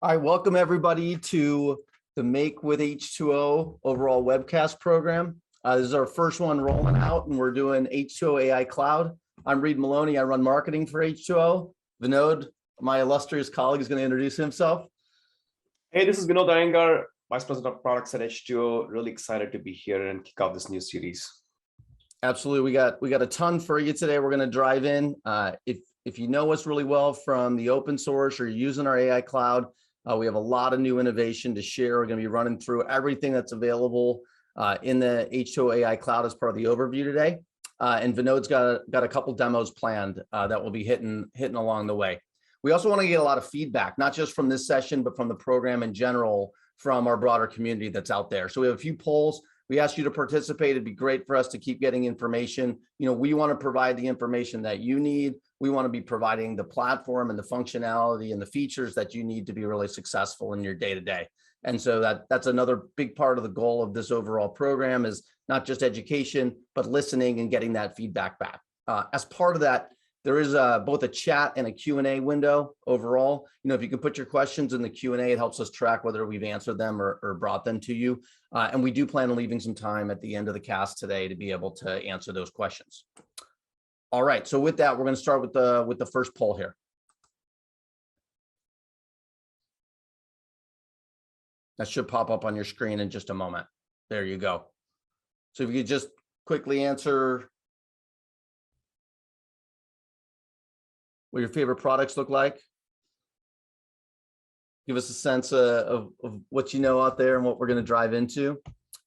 I welcome everybody to the Make with H2O overall webcast program. This is our first one rolling out, and we're doing H2O AI Cloud. I'm Reed Maloney. I run marketing for H2O. Vinod, my illustrious colleague, is going to introduce himself. Hey, this is Vinod Iyengar, Vice President of Products at H2O. Really excited to be here and kick off this new series. Absolutely. We got a ton for you today. We're going to drive in. If you know us really well from the open source or you're using our AI Cloud, we have a lot of new innovation to share. We're going to be running through everything that's available in the H2O AI Cloud as part of the overview today. And Vinod's got a couple demos planned that will be hitting along the way. We also want to get a lot of feedback, not just from this session, but from the program in general, from our broader community that's out there. So we have a few polls. We ask you to participate. It'd be great for us to keep getting information. You know, we want to provide the information that you need. We want to be providing the platform and the functionality and the features that you need to be really successful in your day-to-day. And so that's another big part of the goal of this overall program is not just education, but listening and getting that feedback back. As part of that, there is both a chat and a Q&A window overall. You know, if you can put your questions in the Q&A, it helps us track whether we've answered them or brought them to you. And we do plan on leaving some time at the end of the cast today to be able to answer those questions. All right, so with that, we're going to start with the first poll here. That should pop up on your screen in just a moment. There you go. So if you could just quickly answer what your favorite products look like. Give us a sense of what you know out there and what we're going to drive into.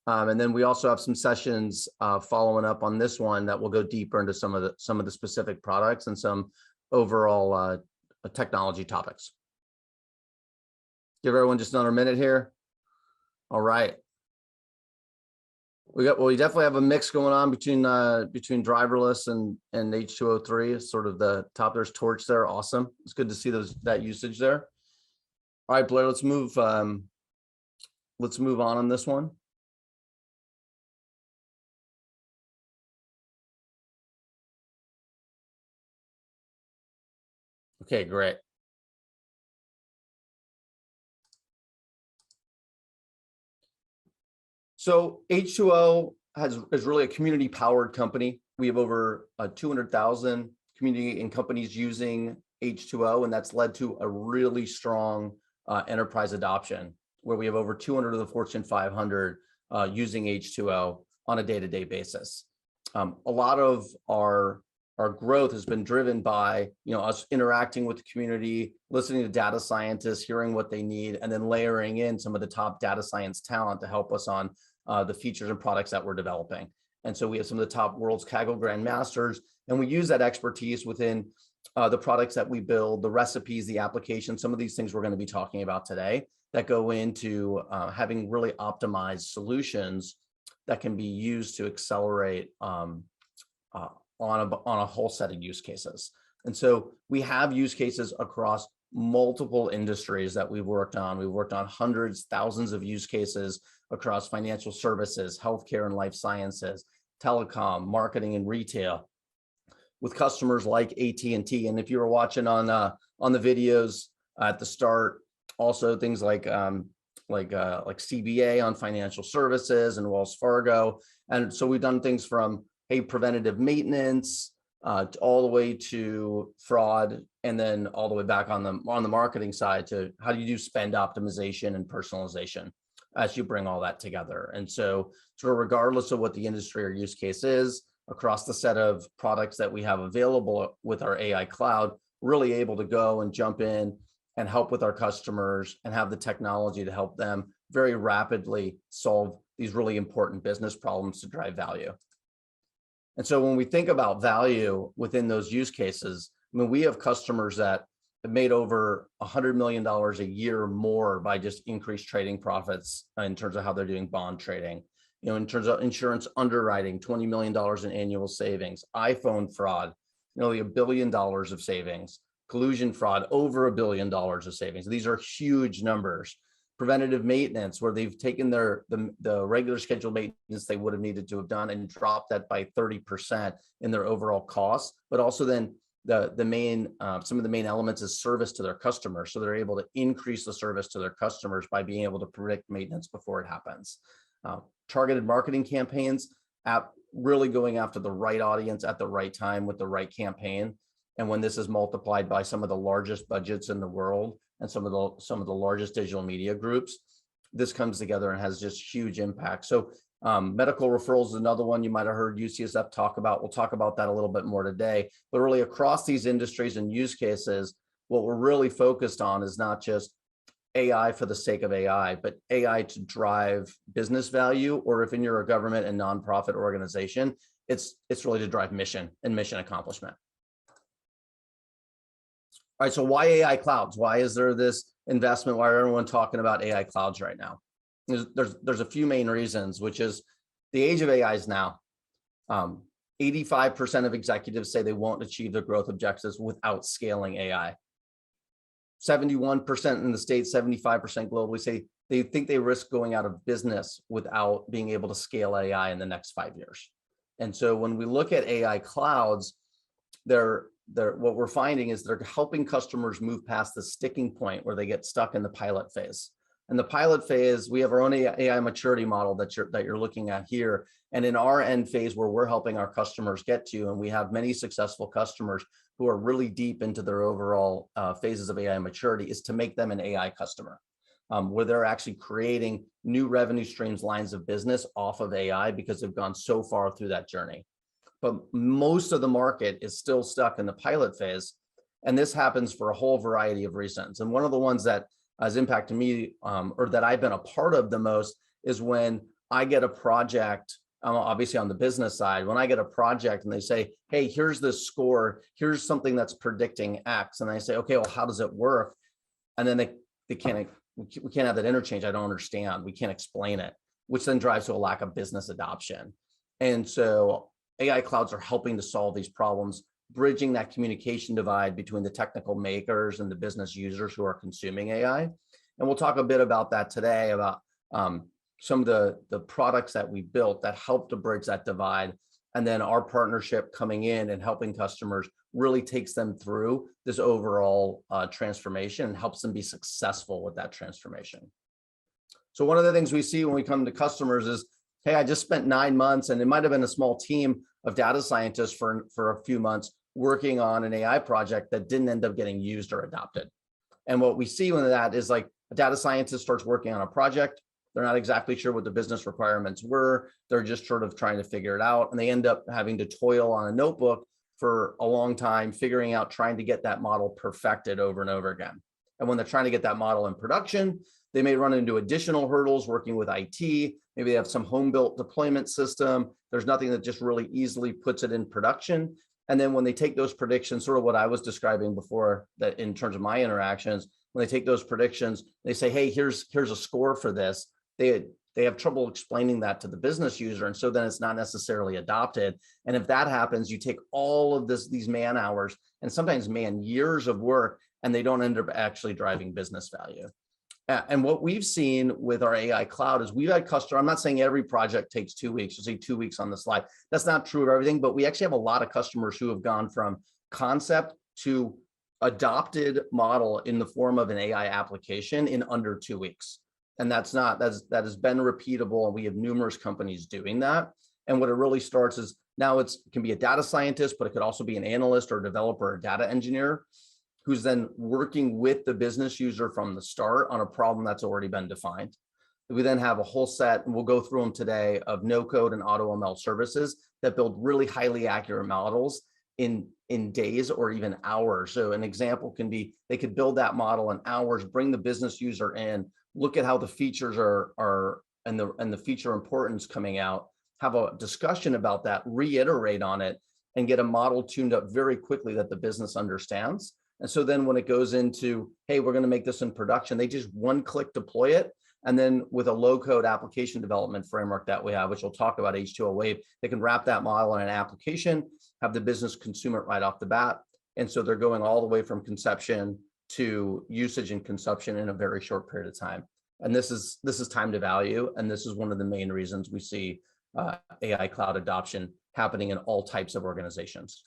And then we also have some sessions following up on this one that will go deeper into some of the specific products and some overall technology topics. Give everyone just another minute here. All right. We definitely have a mix going on between Driverless and H2O3 is sort of the top. There's Torch there. Awesome. It's good to see that usage there. All right, Blair, let's move on this one. Okay, great. So H2O is really a community-powered company. We have over 200,000 community and companies using H2O, and that's led to a really strong enterprise adoption, where we have over 200 of the Fortune 500 using H2O on a day-to-day basis. A lot of our growth has been driven by us interacting with the community, listening to data scientists, hearing what they need, and then layering in some of the top data science talent to help us on the features and products that we're developing. And so we have some of the top world's Kaggle grandmasters, and we use that expertise within the products that we build, the recipes, the applications, some of these things we're going to be talking about today that go into having really optimized solutions that can be used to accelerate on a whole set of use cases. And so we have use cases across multiple industries that we've worked on. We've worked on hundreds, thousands of use cases across financial services, healthcare and life sciences, telecom, marketing and retail, with customers like AT&T. And if you were watching on the videos at the start, also things like CBA on financial services and Wells Fargo. And so we've done things from preventative maintenance all the way to fraud, and then all the way back on the marketing side to how do you do spend optimization and personalization as you bring all that together. And so sort of regardless of what the industry or use case is, across the set of products that we have available with our AI Cloud, really able to go and jump in and help with our customers and have the technology to help them very rapidly solve these really important business problems to drive value. And so when we think about value within those use cases, I mean, we have customers that have made over $100 million a year more by just increased trading profits in terms of how they're doing bond trading. In terms of insurance underwriting, $20 million in annual savings, iPhone fraud, nearly $1 billion of savings, collusion fraud, over $1 billion of savings. These are huge numbers. Preventative maintenance, where they've taken the regular scheduled maintenance they would have needed to have done and dropped that by 30% in their overall costs, but also then some of the main elements is service to their customers. So they're able to increase the service to their customers by being able to predict maintenance before it happens. Targeted marketing campaigns, really going after the right audience at the right time with the right campaign. And when this is multiplied by some of the largest budgets in the world and some of the largest digital media groups, this comes together and has just huge impact. So medical referrals is another one you might have heard UCSF talk about. We'll talk about that a little bit more today. But really across these industries and use cases, what we're really focused on is not just AI for the sake of AI, but AI to drive business value, or if you're a government and nonprofit organization, it's really to drive mission and mission accomplishment. All right, so why AI clouds? Why is there this investment? Why are everyone talking about AI clouds right now? There's a few main reasons, which is the age of AI is now. 85% of executives say they won't achieve their growth objectives without scaling AI. 71% in the States, 75% globally say they think they risk going out of business without being able to scale AI in the next 5 years. And so when we look at AI clouds, what we're finding is they're helping customers move past the sticking point where they get stuck in the pilot phase. And the pilot phase, we have our own AI maturity model that you're looking at here. And in our end phase, where we're helping our customers get to, and we have many successful customers who are really deep into their overall phases of AI maturity, is to make them an AI customer, where they're actually creating new revenue streams, lines of business off of AI because they've gone so far through that journey. But most of the market is still stuck in the pilot phase. And this happens for a whole variety of reasons. And one of the ones that has impacted me, or that I've been a part of the most, is when I get a project, obviously on the business side, when I get a project and they say, hey, here's this score, here's something that's predicting X. And I say, okay, well, how does it work? And then we can't have that interchange. I don't understand. We can't explain it, which then drives to a lack of business adoption. And so AI clouds are helping to solve these problems, bridging that communication divide between the technical makers and the business users who are consuming AI. And we'll talk a bit about that today, about some of the products that we built that help to bridge that divide. And then our partnership coming in and helping customers really takes them through this overall transformation and helps them be successful with that transformation. So one of the things we see when we come to customers is, hey, I just spent 9 months, and it might have been a small team of data scientists for a few months working on an AI project that didn't end up getting used or adopted. And what we see when that is, like, a data scientist starts working on a project, they're not exactly sure what the business requirements were, they're just sort of trying to figure it out, and they end up having to toil on a notebook for a long time, figuring out, trying to get that model perfected over and over again. And when they're trying to get that model in production, they may run into additional hurdles working with IT. Maybe they have some home-built deployment system. There's nothing that just really easily puts it in production. And then when they take those predictions, sort of what I was describing before, that in terms of my interactions, when they take those predictions, they say, hey, here's a score for this. They have trouble explaining that to the business user. And so then it's not necessarily adopted. And if that happens, you take all of these man hours and sometimes man years of work, and they don't end up actually driving business value. And what we've seen with our AI cloud is we've had customers, I'm not saying every project takes 2 weeks, you'll see 2 weeks on the slide. That's not true of everything, but we actually have a lot of customers who have gone from concept to adopted model in the form of an AI application in under 2 weeks. And that has been repeatable, and we have numerous companies doing that. And what it really starts is, now it can be a data scientist, but it could also be an analyst or a developer or data engineer who's then working with the business user from the start on a problem that's already been defined. We then have a whole set, and we'll go through them today, of no-code and AutoML services that build really highly accurate models in days or even hours. So an example can be, they could build that model in hours, bring the business user in, look at how the features are and the feature importance coming out, have a discussion about that, reiterate on it, and get a model tuned up very quickly that the business understands. And so then when it goes into, hey, we're going to make this in production, they just one-click deploy it. And then with a low-code application development framework that we have, which we'll talk about, H2O Wave, they can wrap that model in an application, have the business consume it right off the bat. And so they're going all the way from conception to usage and consumption in a very short period of time. And this is time to value. And this is one of the main reasons we see AI cloud adoption happening in all types of organizations.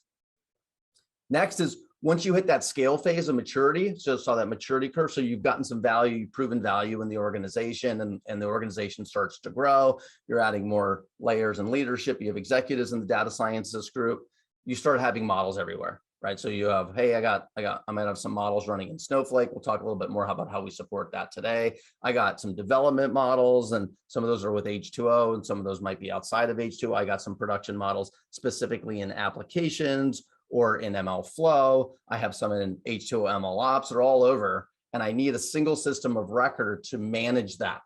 Next is once you hit that scale phase of maturity, so saw that maturity curve, so you've gotten some value, you've proven value in the organization, and the organization starts to grow, you're adding more layers and leadership, you have executives in the data sciences group, you start having models everywhere, right? So you have, hey, I might have some models running in Snowflake. We'll talk a little bit more about how we support that today. I got some development models, and some of those are with H2O, and some of those might be outside of H2O. I got some production models specifically in applications or in ML flow. I have some in H2O MLOps. They're all over, and I need a single system of record to manage that.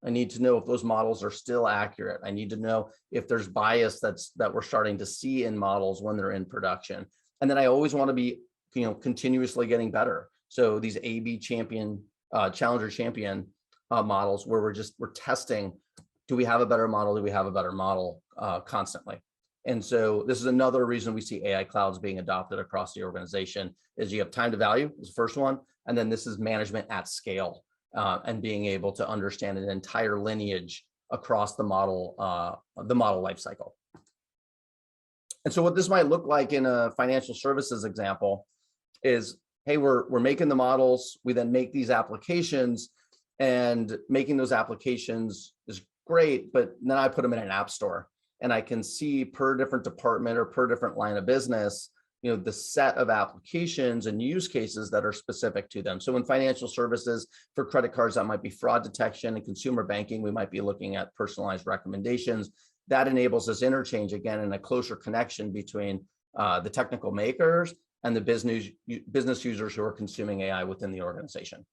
I need to know if those models are still accurate. I need to know if there's bias that we're starting to see in models when they're in production. And then I always want to be, continuously getting better. So these A/B champion, challenger champion models, where we're testing, do we have a better model? Do we have a better model constantly? And so this is another reason we see AI clouds being adopted across the organization, is you have time to value is the first one. And then this is management at scale, and being able to understand an entire lineage across the model lifecycle. And so what this might look like in a financial services example is, hey, we're making the models, we then make these applications, and making those applications is great, but then I put them in an app store, and I can see per different department or per different line of business, the set of applications and use cases that are specific to them. So in financial services, for credit cards, that might be fraud detection. and consumer banking, we might be looking at personalized recommendations. That enables this interchange again, and a closer connection between the technical makers and the business users who are consuming AI within the organization.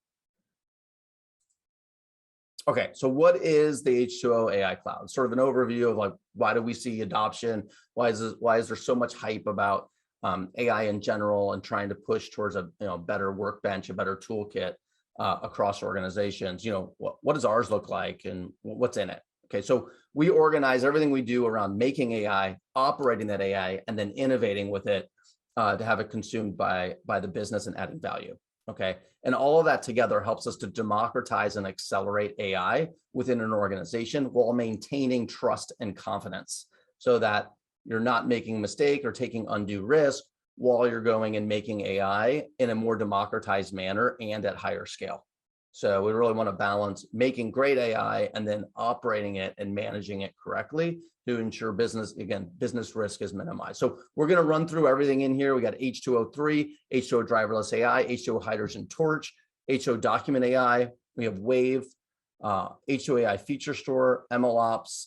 Okay, so what is the H2O AI Cloud? Sort of an overview of, like, why do we see adoption? Why is there so much hype about AI in general, and trying to push towards a better workbench, a better toolkit across organizations? What does ours look like, and what's in it? Okay, so we organize everything we do around making AI, operating that AI, and then innovating with it to have it consumed by the business and adding value. Okay, and all of that together helps us to democratize and accelerate AI within an organization while maintaining trust and confidence, so that you're not making a mistake or taking undue risk while you're going and making AI in a more democratized manner and at higher scale. So we really want to balance making great AI and then operating it and managing it correctly to ensure business risk is minimized. So we're going to run through everything in here. We got H2O3, H2O Driverless AI, H2O Hydrogen Torch, H2O Document AI. We have Wave, H2O AI Feature Store, MLOps,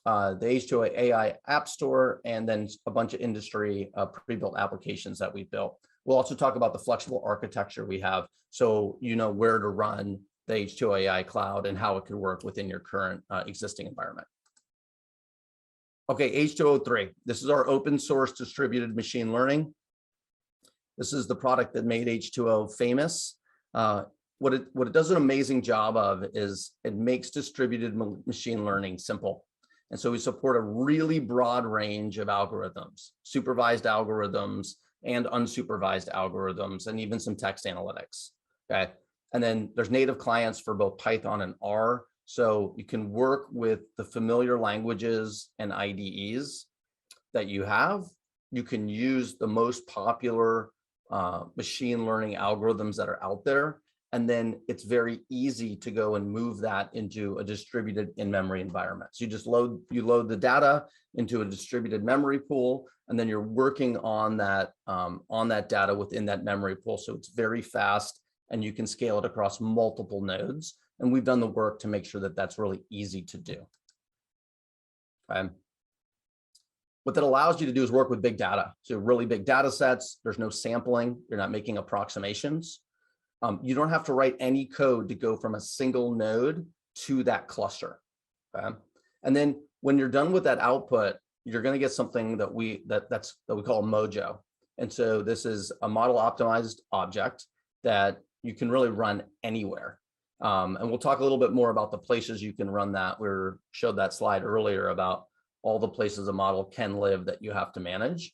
the H2O AI AppStore, and then a bunch of industry pre-built applications that we built. We'll also talk about the flexible architecture we have, so you know where to run the H2O AI Cloud and how it could work within your current existing environment. Okay, H2O3. This is our open source distributed machine learning. This is the product that made H2O famous. What it does an amazing job of is it makes distributed machine learning simple. And so we support a really broad range of algorithms, supervised algorithms and unsupervised algorithms, and even some text analytics. Okay, and then there's native clients for both Python and R. So you can work with the familiar languages and IDEs that you have. You can use the most popular machine learning algorithms that are out there. And then it's very easy to go and move that into a distributed in-memory environment. So you load the data into a distributed memory pool, and then you're working on that data within that memory pool. So it's very fast, and you can scale it across multiple nodes. And we've done the work to make sure that that's really easy to do. Okay. What that allows you to do is work with big data. So really big data sets. There's no sampling. You're not making approximations. You don't have to write any code to go from a single node to that cluster. Okay? And then when you're done with that output, you're going to get something that we call a mojo. And so this is a model optimized object that you can really run anywhere. And we'll talk a little bit more about the places you can run that. We showed that slide earlier about all the places a model can live that you have to manage.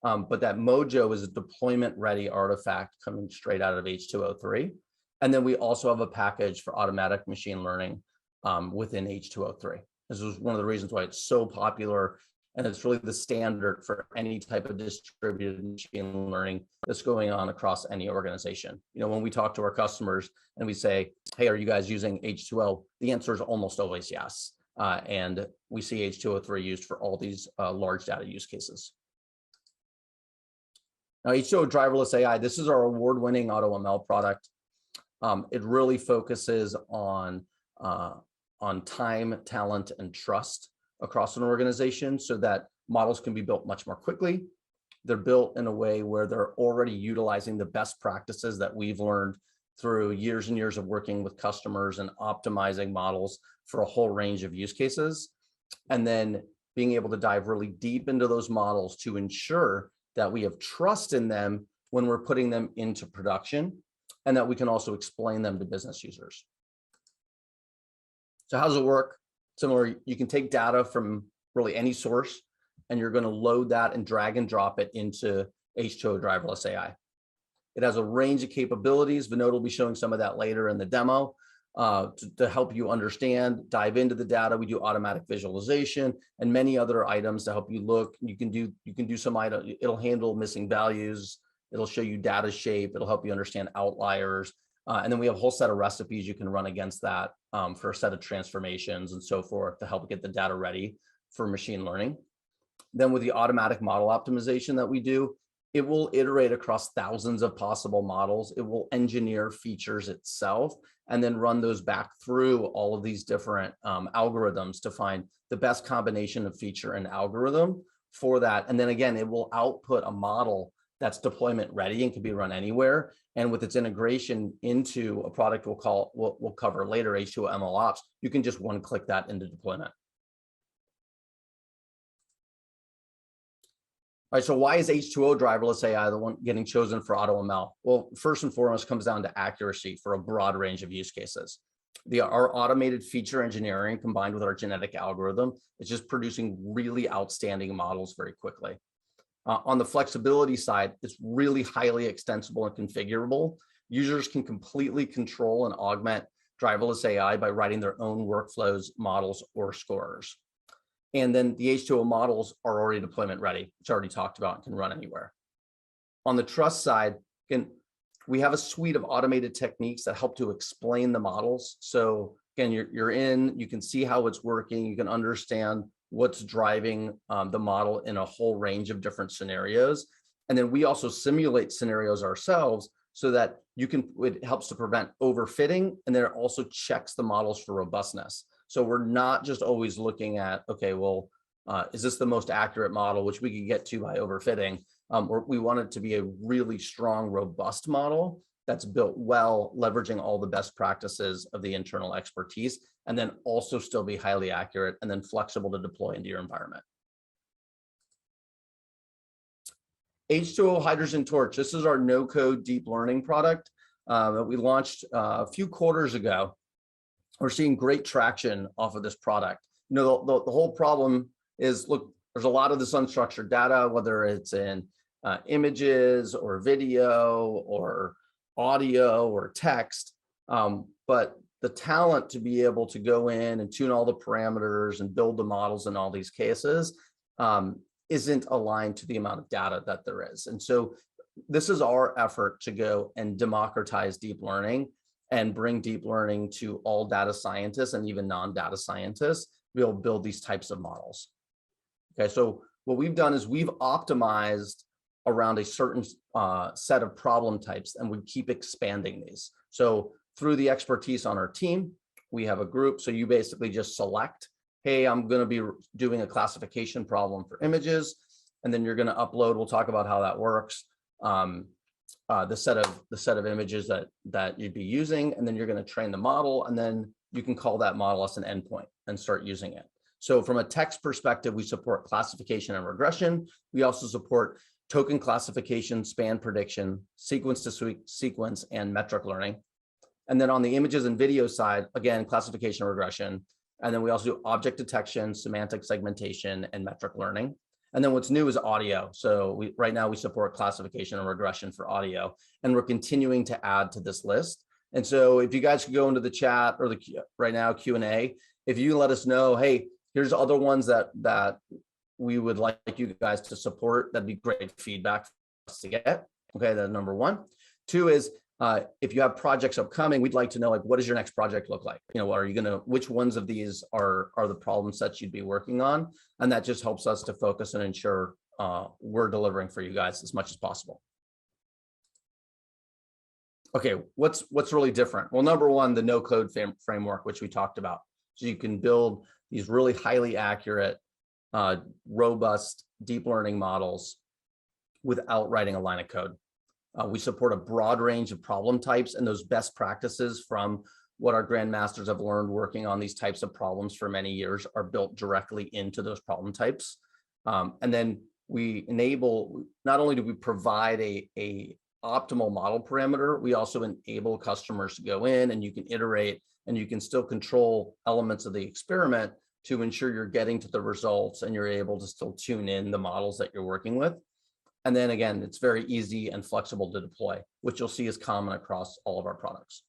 But that mojo is a deployment ready artifact coming straight out of H2O3. And then we also have a package for automatic machine learning within H2O3. This is one of the reasons why it's so popular And it's really the standard for any type of distributed machine learning that's going on across any organization. When we talk to our customers and we say, hey, are you guys using H2O? The answer is almost always yes. And we see H2O used for all these large data use cases. Now, H2O Driverless AI, this is our award-winning AutoML product. It really focuses on time, talent, and trust across an organization so that models can be built much more quickly. They're built in a way where they're already utilizing the best practices that we've learned through years and years of working with customers and optimizing models for a whole range of use cases. And then being able to dive really deep into those models to ensure that we have trust in them when we're putting them into production, and that we can also explain them to business users. So how does it work? Similar, you can take data from really any source, and you're going to load that and drag and drop it into H2O Driverless AI. It has a range of capabilities. Vinod will be showing some of that later in the demo to help you understand, dive into the data. We do automatic visualization and many other items to help you look. You can do some item. It'll handle missing values. It'll show you data shape. It'll help you understand outliers. And then we have a whole set of recipes you can run against that for a set of transformations and so forth to help get the data ready for machine learning. Then with the automatic model optimization that we do, it will iterate across thousands of possible models. It will engineer features itself and then run those back through all of these different algorithms to find the best combination of feature and algorithm for that. And then again, it will output a model that's deployment ready and can be run anywhere. And with its integration into a product we'll cover later, H2O MLOps, you can just one-click that into deployment. All right, so why is H2O Driverless AI the one getting chosen for AutoML? Well, first and foremost, comes down to accuracy for a broad range of use cases. Our automated feature engineering combined with our genetic algorithm is just producing really outstanding models very quickly. On the flexibility side, it's really highly extensible and configurable. Users can completely control and augment driverless AI by writing their own workflows, models, or scores. And then the H2O models are already deployment ready, which I already talked about and can run anywhere. On the trust side, we have a suite of automated techniques that help to explain the models. So again, you can see how it's working. You can understand what's driving the model in a whole range of different scenarios. And then we also simulate scenarios ourselves so that it helps to prevent overfitting, and then it also checks the models for robustness. So we're not just always looking at, okay, well, is this the most accurate model, which we could get to by overfitting? We want it to be a really strong, robust model that's built well, leveraging all the best practices of the internal expertise, and then also still be highly accurate and then flexible to deploy into your environment. H2O Hydrogen Torch. This is our no-code deep learning product that we launched a few quarters ago. We're seeing great traction off of this product. The whole problem is, look, there's a lot of this unstructured data, whether it's in images or video or audio or text, but the talent to be able to go in and tune all the parameters and build the models in all these cases isn't aligned to the amount of data that there is. And so this is our effort to go and democratize deep learning and bring deep learning to all data scientists and even non-data scientists to be able to build these types of models. Okay, so what we've done is we've optimized around a certain set of problem types, and we keep expanding these. So through the expertise on our team, we have a group. So you basically just select, hey, I'm going to be doing a classification problem for images, and then you're going to upload. We'll talk about how that works. The set of images that you'd be using, and then you're going to train the model, and then you can call that model as an endpoint and start using it. So from a text perspective, we support classification and regression. We also support token classification, span prediction, sequence to sequence, and metric learning. And then on the images and video side, again, classification and regression. And then we also do object detection, semantic segmentation, and metric learning. And then what's new is audio. So right now we support classification and regression for audio, and we're continuing to add to this list. And so if you guys could go into the chat or right now Q&A, if you let us know, hey, here's other ones that we would like you guys to support. That'd be great feedback for us to get. Okay, that's number one. Two is if you have projects upcoming, we'd like to know, like, what does your next project look like? You know, are you gonna, which ones of these are the problem sets you'd be working on? And that just helps us to focus and ensure we're delivering for you guys as much as possible. Okay, what's really different? Well, number one, the no code framework, which we talked about. So you can build these really highly accurate, robust deep learning models without writing a line of code. We support a broad range of problem types, and those best practices from what our grandmasters have learned working on these types of problems for many years are built directly into those problem types. And then we enable, not only do we provide a optimal model parameter, we also enable customers to go in and you can iterate and you can still control elements of the experiment to ensure you're getting to the results and you're able to still tune in the models that you're working with. And then again, it's very easy and flexible to deploy, which you'll see is common across all of our products.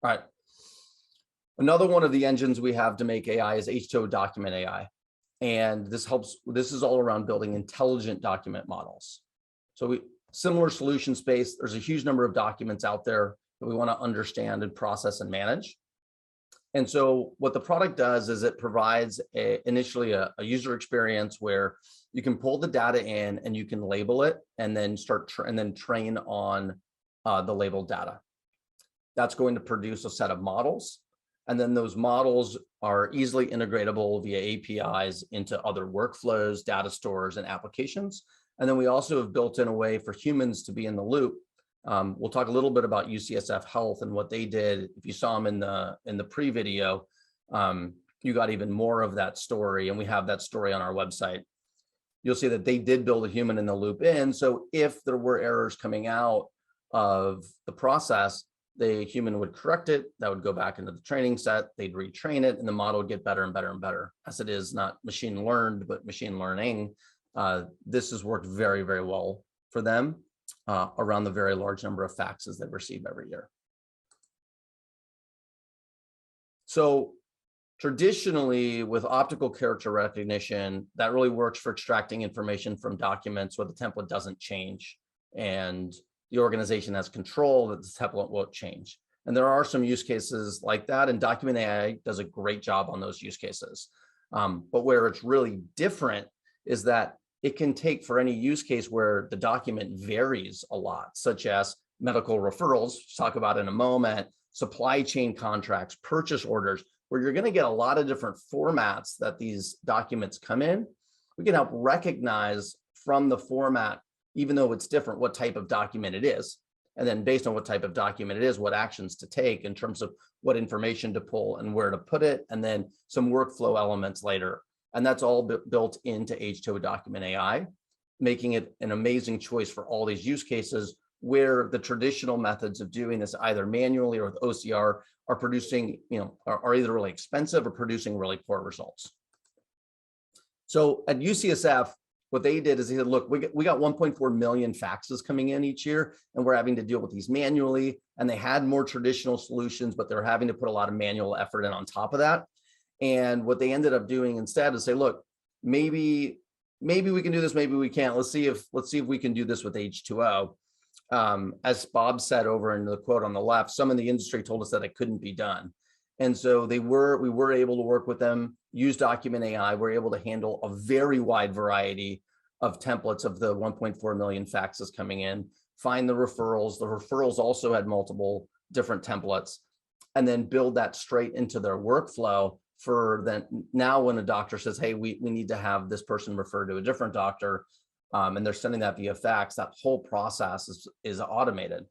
All right. Another one of the engines we have to make AI is H2O Document AI. And this is all around building intelligent document models. So similar solution space, there's a huge number of documents out there that we want to understand and process and manage. And so what the product does is it provides initially a user experience where you can pull the data in and you can label it and then train on the labeled data. That's going to produce a set of models. And then those models are easily integratable via APIs into other workflows, data stores, and applications. And then we also have built in a way for humans to be in the loop. We'll talk a little bit about UCSF Health and what they did. If you saw them in the pre-video, you got even more of that story, and we have that story on our website. You'll see that they did build a human in the loop in. So if there were errors coming out of the process, the human would correct it. That would go back into the training set. They'd retrain it, and the model would get better and better and better. As it is not machine learned, but machine learning. This has worked very, very well for them around the very large number of faxes they receive every year. So traditionally, with optical character recognition, that really works for extracting information from documents where the template doesn't change and the organization has control that the template won't change. And there are some use cases like that, and Document AI does a great job on those use cases. But where it's really different is that it can take, for any use case where the document varies a lot, such as medical referrals, we'll talk about in a moment, supply chain contracts, purchase orders, where you're going to get a lot of different formats that these documents come in. We can help recognize from the format, even though it's different, what type of document it is. And then based on what type of document it is, what actions to take in terms of what information to pull and where to put it, and then some workflow elements later. And that's all built into H2O Document AI, making it an amazing choice for all these use cases where the traditional methods of doing this either manually or with OCR are producing, are either really expensive or producing really poor results. So at UCSF, what they did is they said, look, we got 1.4 million faxes coming in each year, and we're having to deal with these manually. And they had more traditional solutions, but they're having to put a lot of manual effort in on top of that. And what they ended up doing instead is say, look, maybe we can do this, maybe we can't. Let's see if we can do this with H2O. As Bob said over in the quote on the left, some in the industry told us that it couldn't be done. And so we were able to work with them, use Document AI. We're able to handle a very wide variety of templates of the 1.4 million faxes coming in, find the referrals. The referrals also had multiple different templates, and then build that straight into their workflow for then. Now when a doctor says, hey, we need to have this person referred to a different doctor, and they're sending that via fax, that whole process is automated.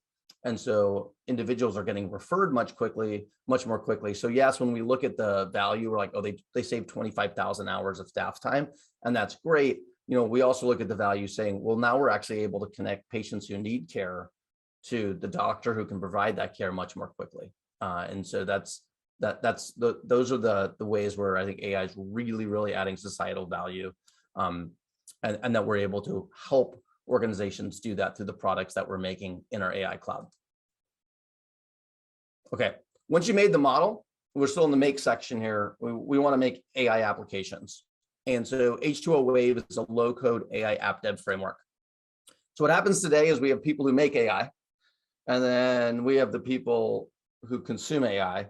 And so individuals are getting referred much more quickly. So yes, when we look at the value, we're like, oh, they saved 25,000 hours of staff time, and that's great. We also look at the value saying, well, now we're actually able to connect patients who need care to the doctor who can provide that care much more quickly. And so those are the ways where I think AI is really, really adding societal value, and that we're able to help organizations do that through the products that we're making in our AI cloud. Okay, once you made the model, we're still in the make section here. We want to make AI applications. And so H2O Wave is a low-code AI AppDev framework. So what happens today is we have people who make AI, and then we have the people who consume AI.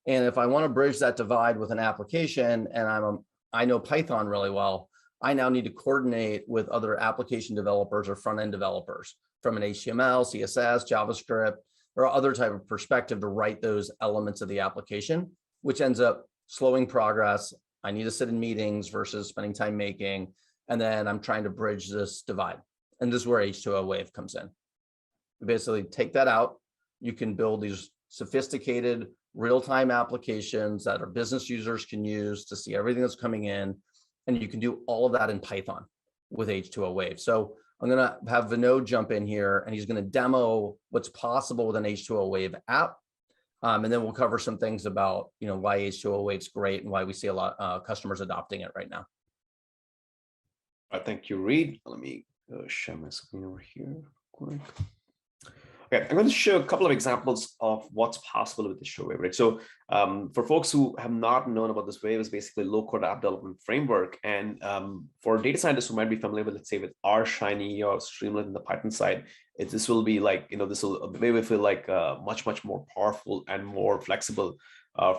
And if I want to bridge that divide with an application, and I know Python really well, I now need to coordinate with other application developers or front-end developers from an HTML, CSS, JavaScript, or other type of perspective to write those elements of the application, which ends up slowing progress. I need to sit in meetings versus spending time making, and then I'm trying to bridge this divide. And this is where H2O Wave comes in. You basically take that out. You can build these sophisticated real-time applications that our business users can use to see everything that's coming in. And you can do all of that in Python with H2O Wave. So I'm going to have Vinod jump in here, and he's going to demo what's possible with an H2O Wave app. And then we'll cover some things about, why H2O Wave's great and why we see a lot of customers adopting it right now. Thank you, Reed. Let me share my screen over here. Quick. Okay, I'm going to show a couple of examples of what's possible with the H2O Wave, right? So for folks who have not known about this Wave, is basically a low-code app development framework. And for data scientists who might be familiar with, let's say, with R, Shiny, or Streamlit in the Python side, this will be like, this will maybe feel like a much more powerful and more flexible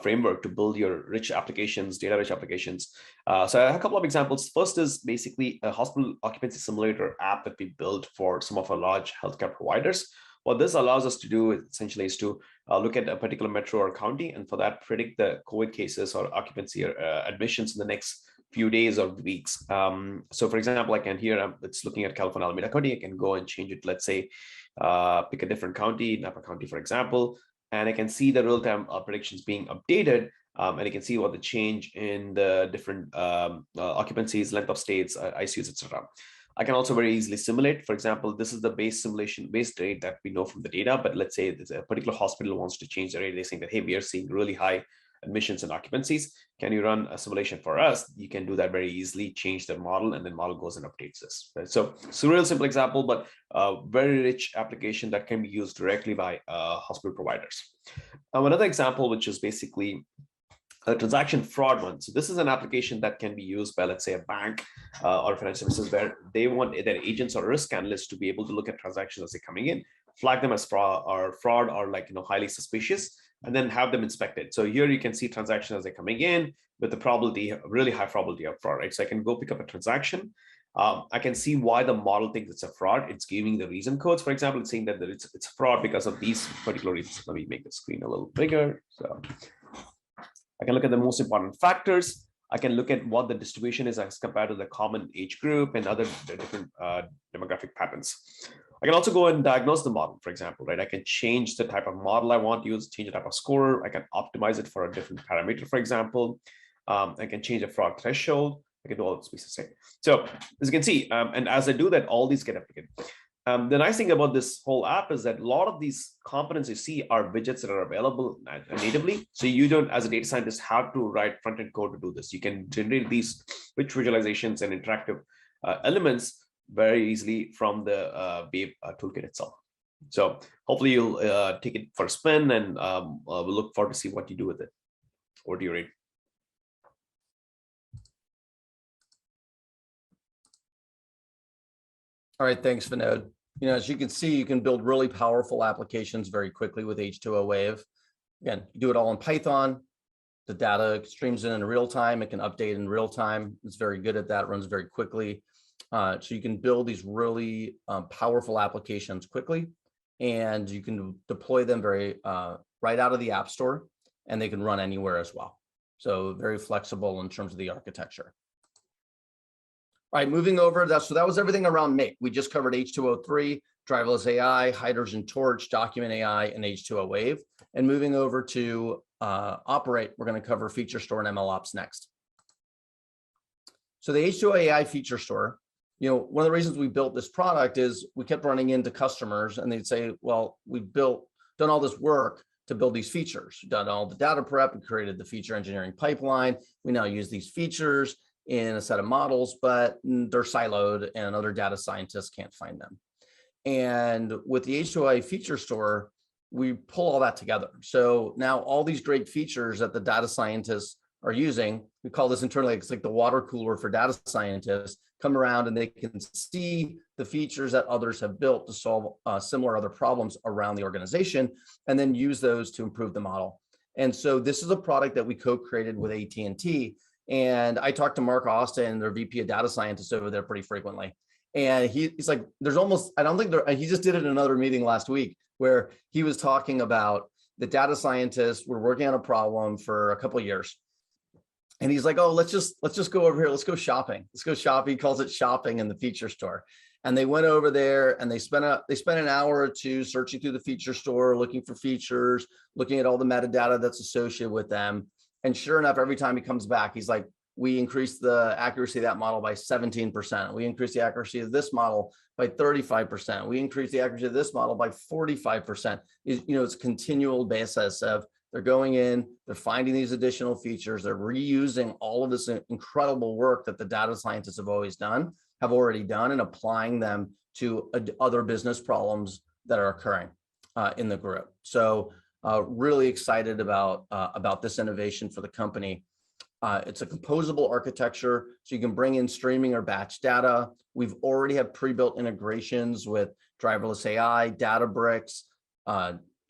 framework to build your rich applications, data-rich applications. So I have a couple of examples. First is basically a hospital occupancy simulator app that we built for some of our large healthcare providers. What this allows us to do essentially is to look at a particular metro or county, and for that predict the COVID cases or occupancy or admissions in the next few days or weeks. So for example, I can here, it's looking at California Alameda County. I can go and change it, let's say, pick a different county, Napa County, for example, and I can see the real-time predictions being updated, and I can see what the change in the different occupancies, length of stays, ICUs, etc. I can also very easily simulate. For example, this is the base rate that we know from the data, but let's say there's a particular hospital wants to change the rate. They're saying that, hey, we are seeing really high admissions and occupancies. Can you run a simulation for us? You can do that very easily, change the model, and then model goes and updates this. Right? So it's a real simple example, but a very rich application that can be used directly by hospital providers. Another example, which is basically a transaction fraud one. So this is an application that can be used by, let's say, a bank or financial services, where they want their agents or risk analysts to be able to look at transactions as they're coming in, flag them as fraud or like, highly suspicious, and then have them inspected. So here you can see transactions as they're coming in with the probability, really high probability of fraud, right? So I can go pick up a transaction. I can see why the model thinks it's a fraud. It's giving the reason codes. For example, it's saying that it's fraud because of these particular reasons. Let me make the screen a little bigger. So I can look at the most important factors. I can look at what the distribution is as compared to the common age group and other different demographic patterns. I can also go and diagnose the model, for example, right? I can change the type of model I want to use, change the type of score. I can optimize it for a different parameter, for example. I can change the fraud threshold. I can do all the species. So as you can see, and as I do that, all these get replicated. The nice thing about this whole app is that a lot of these components you see are widgets that are available natively. So you don't, as a data scientist, have to write front-end code to do this. You can generate these rich visualizations and interactive elements very easily from the Wave toolkit itself. So hopefully you'll take it for a spin, and we'll look forward to see what you do with it. Over to you, Reed. All right, thanks, Vinod. As you can see, you can build really powerful applications very quickly with H2O Wave. Again, you do it all in Python. The data streams in real time. It can update in real time. It's very good at that, runs very quickly. So you can build these really powerful applications quickly, and you can deploy them very right out of the App Store, and they can run anywhere as well. So very flexible in terms of the architecture. All right, moving over, so that was everything around Make. We just covered H2O3, Driverless AI, Hydrogen Torch, Document AI, and H2O Wave. And moving over to Operate, we're going to cover Feature Store and MLOps next. So the H2O AI Feature Store, one of the reasons we built this product is we kept running into customers, and they'd say, well, we've done all this work to build these features. We've done all the data prep, we created the feature engineering pipeline. We now use these features in a set of models, but they're siloed and other data scientists can't find them. And with the H2O AI Feature Store, we pull all that together. So now all these great features that the data scientists are using, we call this internally, it's like the water cooler for data scientists, come around and they can see the features that others have built to solve similar other problems around the organization, and then use those to improve the model. And so this is a product that we co-created with AT&T. And I talked to Mark Austin, their VP of data scientists over there pretty frequently. And he's like, there's almost, I don't think there, he just did it in another meeting last week where he was talking about the data scientists were working on a problem for a couple of years. And he's like, oh, let's just go over here. Let's go shopping. Let's go shopping. He calls it shopping in the feature store. And they went over there and they spent an hour or two searching through the feature store, looking for features, looking at all the metadata that's associated with them. And sure enough, every time he comes back, he's like, we increased the accuracy of that model by 17%. We increased the accuracy of this model by 35%. We increased the accuracy of this model by 45%. It's a continual basis of they're going in, they're finding these additional features, they're reusing all of this incredible work that the data scientists have already done, and applying them to other business problems that are occurring in the group. So really excited about this innovation for the company. It's a composable architecture, so you can bring in streaming or batch data. We've already have pre-built integrations with Driverless AI, Databricks,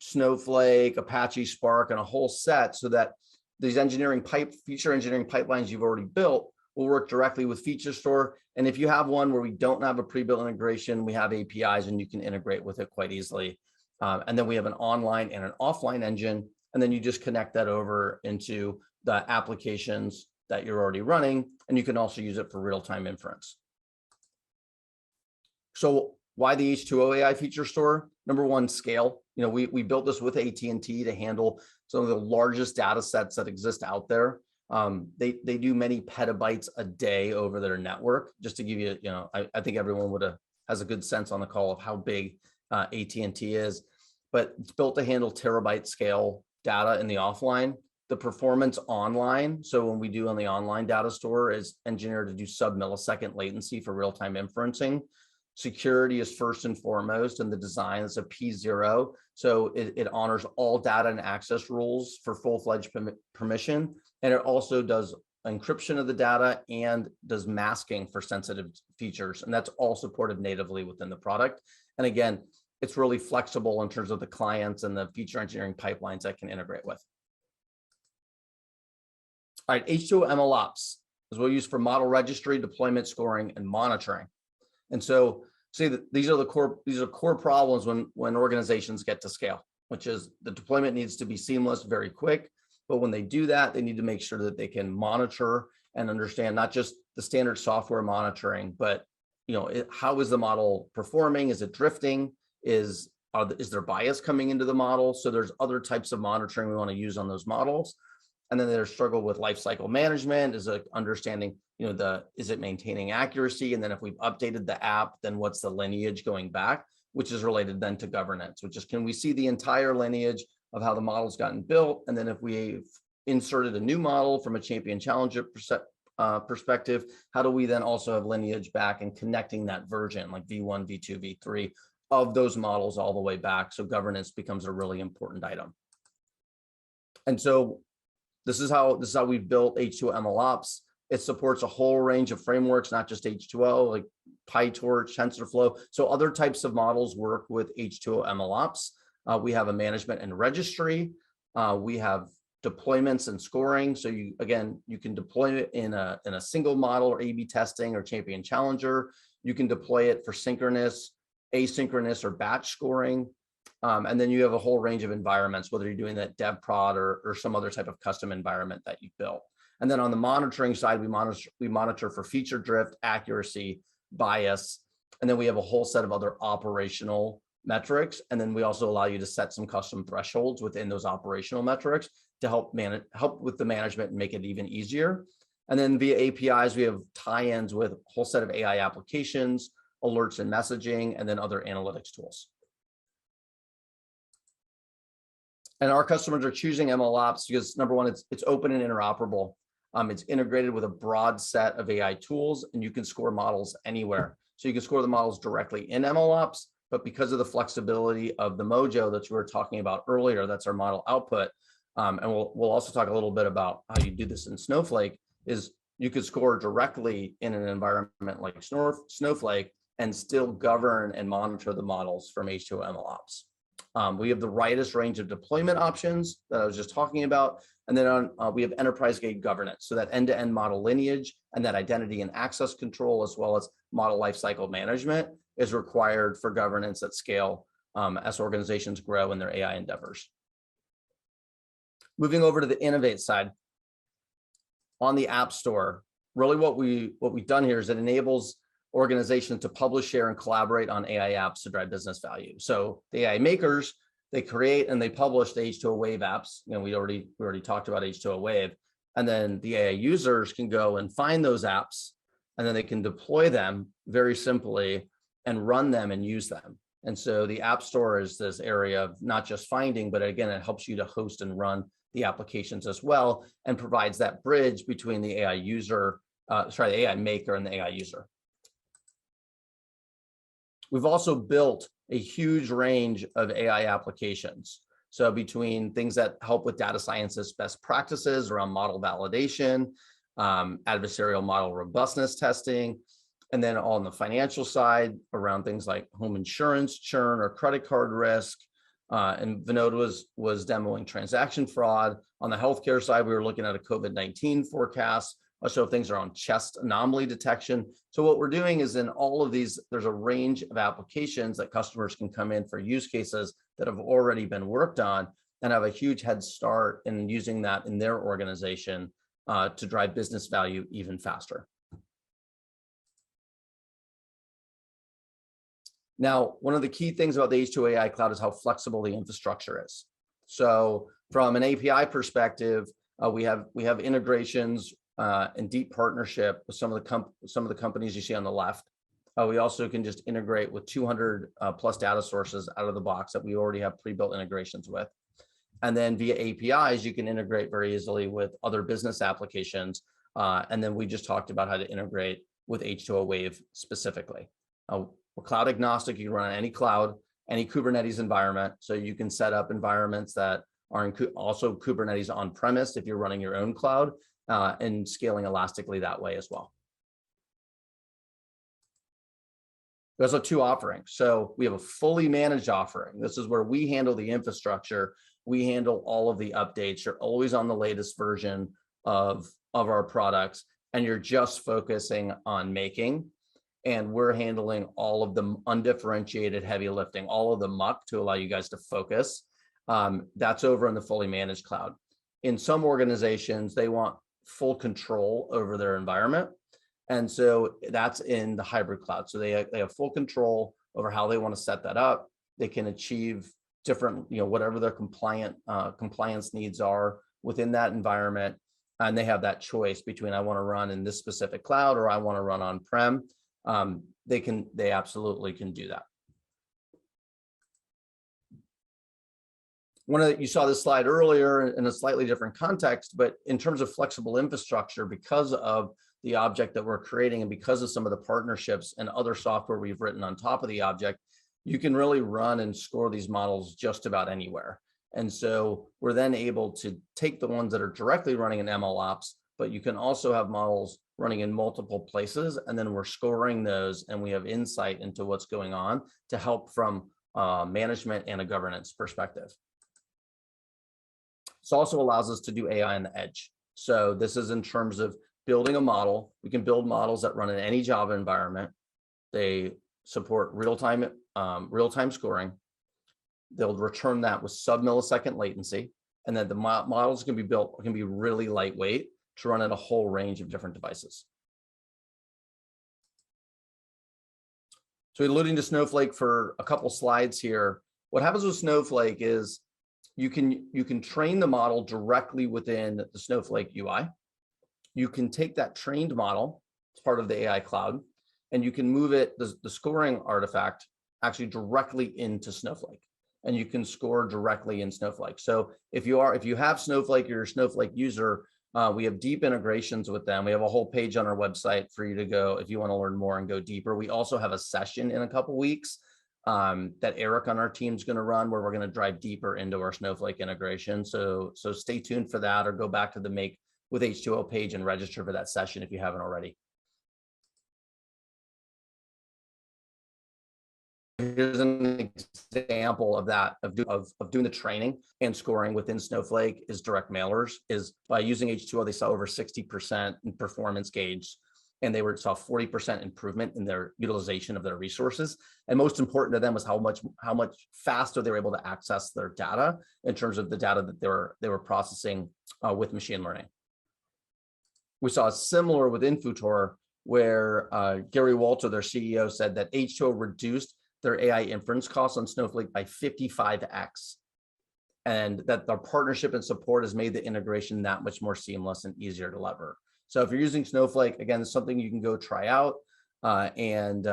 Snowflake, Apache Spark, and a whole set, so that these feature engineering pipelines you've already built will work directly with Feature Store. And if you have one where we don't have a pre-built integration, we have APIs and you can integrate with it quite easily. And then we have an online and an offline engine, and then you just connect that over into the applications that you're already running, and you can also use it for real-time inference. So why the H2O AI Feature Store? Number one, scale. We built this with AT&T to handle some of the largest data sets that exist out there. They do many petabytes a day over their network. Just to give you, I think everyone has a good sense on the call of how big AT&T is, but it's built to handle terabyte scale data in the offline. The performance online, so when we do on the online data store, is engineered to do sub-millisecond latency for real-time inferencing. Security is first and foremost, and the design is a P0, so it honors all data and access rules for full-fledged permission, and it also does encryption of the data and does masking for sensitive features, and that's all supported natively within the product. And again, it's really flexible in terms of the clients and the feature engineering pipelines that can integrate with. All right, H2O MLOps is what we use for model registry, deployment, scoring, and monitoring. And so see that these are core problems when organizations get to scale, which is the deployment needs to be seamless, very quick. But when they do that, they need to make sure that they can monitor and understand not just the standard software monitoring, but how is the model performing? Is it drifting? Is there bias coming into the model? So there's other types of monitoring we want to use on those models. And then there's struggle with lifecycle management, is understanding, is it maintaining accuracy? And then if we've updated the app, then what's the lineage going back, which is related then to governance, which is, can we see the entire lineage of how the model's gotten built? And then if we've inserted a new model from a champion challenger perspective, how do we then also have lineage back and connecting that version like V1, V2, V3 of those models all the way back? So governance becomes a really important item. And so this is how we've built H2O MLOps. It supports a whole range of frameworks, not just H2O, like PyTorch, TensorFlow. So other types of models work with H2O MLOps. We have a management and registry. We have deployments and scoring. So you can deploy it in a single model or A/B testing or champion challenger. You can deploy it for synchronous, asynchronous, or batch scoring. And then you have a whole range of environments, whether you're doing that dev prod or some other type of custom environment that you built. And then on the monitoring side, we monitor for feature drift, accuracy, bias, and then we have a whole set of other operational metrics. And then we also allow you to set some custom thresholds within those operational metrics to help with the management and make it even easier. And then via APIs, we have tie-ins with a whole set of AI applications, alerts and messaging, and then other analytics tools. And our customers are choosing MLOps because number one, it's open and interoperable. It's integrated with a broad set of AI tools, and you can score models anywhere. So you can score the models directly in MLOps, but because of the flexibility of the Mojo that we were talking about earlier, that's our model output. And we'll also talk a little bit about how you do this in Snowflake, is you could score directly in an environment like Snowflake and still govern and monitor the models from H2O MLOps. We have the widest range of deployment options that I was just talking about. And then we have enterprise-grade governance, so that end-to-end model lineage and that identity and access control, as well as model lifecycle management, is required for governance at scale as organizations grow in their AI endeavors. Moving over to the innovate side, on the App Store, really what we've done here is it enables organizations to publish, share, and collaborate on AI apps to drive business value. So the AI makers, they create and they publish the H2O Wave apps. You know, we already talked about H2O Wave, and then the AI users can go and find those apps, and then they can deploy them very simply and run them and use them. And so the App Store is this area of not just finding, but again, it helps you to host and run the applications as well, and provides that bridge between the AI user, the AI maker and the AI user. We've also built a huge range of AI applications. So between things that help with data scientists' best practices around model validation, adversarial model robustness testing, and then on the financial side around things like home insurance, churn, or credit card risk. And Vinod was demoing transaction fraud. On the healthcare side, we were looking at a COVID-19 forecast. So things are on chest anomaly detection. So what we're doing is in all of these, there's a range of applications that customers can come in for use cases that have already been worked on and have a huge head start in using that in their organization to drive business value even faster. Now, one of the key things about the H2O AI Cloud is how flexible the infrastructure is. So from an API perspective, we have integrations and deep partnership with some of the companies you see on the left. We also can just integrate with 200 plus data sources out of the box that we already have pre-built integrations with. And then via APIs, you can integrate very easily with other business applications. And then we just talked about how to integrate with H2O Wave specifically. We're cloud agnostic. You can run on any cloud, any Kubernetes environment. So you can set up environments that are also Kubernetes on-premise if you're running your own cloud, and scaling elastically that way as well. There's also two offerings. So we have a fully managed offering. This is where we handle the infrastructure. We handle all of the updates. You're always on the latest version of our products, and you're just focusing on making. And we're handling all of the undifferentiated heavy lifting, all of the muck to allow you guys to focus. That's over in the fully managed cloud. In some organizations, they want full control over their environment. And so that's in the hybrid cloud. So they have full control over how they want to set that up. They can achieve different, whatever their compliance needs are within that environment. And they have that choice between I want to run in this specific cloud or I want to run on-prem. They absolutely can do that. You saw this slide earlier in a slightly different context, but in terms of flexible infrastructure, because of the object that we're creating and because of some of the partnerships and other software we've written on top of the object, you can really run and score these models just about anywhere. And so we're then able to take the ones that are directly running in MLOps, but you can also have models running in multiple places, and then we're scoring those, and we have insight into what's going on to help from management and a governance perspective. This also allows us to do AI on the edge. So this is in terms of building a model. We can build models that run in any Java environment. They support real-time scoring. They'll return that with sub-millisecond latency, and then the models can be really lightweight to run at a whole range of different devices. So alluding to Snowflake for a couple slides here, what happens with Snowflake is you can train the model directly within the Snowflake UI. You can take that trained model as part of the AI Cloud, and you can move it, the scoring artifact, actually directly into Snowflake, and you can score directly in Snowflake. So if you have Snowflake, you're a Snowflake user, we have deep integrations with them. We have a whole page on our website for you to go if you want to learn more and go deeper. We also have a session in a couple weeks that Eric on our team is going to run, where we're going to drive deeper into our Snowflake integration. So stay tuned for that, or go back to the Make with H2O page and register for that session if you haven't already. Here's an example of that, of doing the training and scoring within Snowflake is direct mailers. Is by using H2O, they saw over 60% in performance gauge, and they saw 40% improvement in their utilization of their resources. And most important to them was how much faster they were able to access their data in terms of the data that they were processing with machine learning. We saw a similar with Infutor, where Gary Walter, their CEO, said that H2O reduced their AI inference costs on Snowflake by 55x, and that their partnership and support has made the integration that much more seamless and easier to lever. So if you're using Snowflake, again, it's something you can go try out, and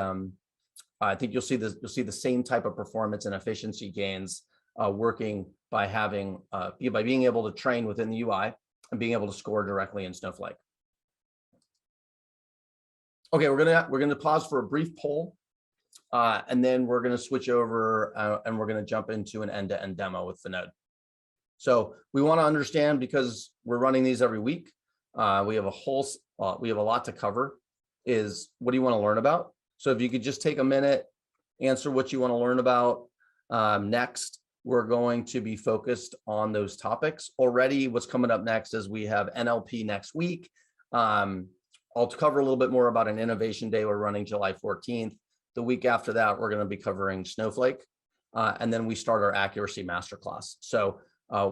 I think you'll see the same type of performance and efficiency gains working by being able to train within the UI and being able to score directly in Snowflake. Okay, we're gonna pause for a brief poll. And then we're going to switch over and we're going to jump into an end-to-end demo with Vinod. So we want to understand, because we're running these every week, we have a lot to cover. Is what do you want to learn about? So if you could just take a minute, answer what you want to learn about. Next, we're going to be focused on those topics. Already, what's coming up next is we have NLP next week. I'll cover a little bit more about an innovation day we're running July 14th. The week after that, we're going to be covering Snowflake, and then we start our accuracy masterclass. So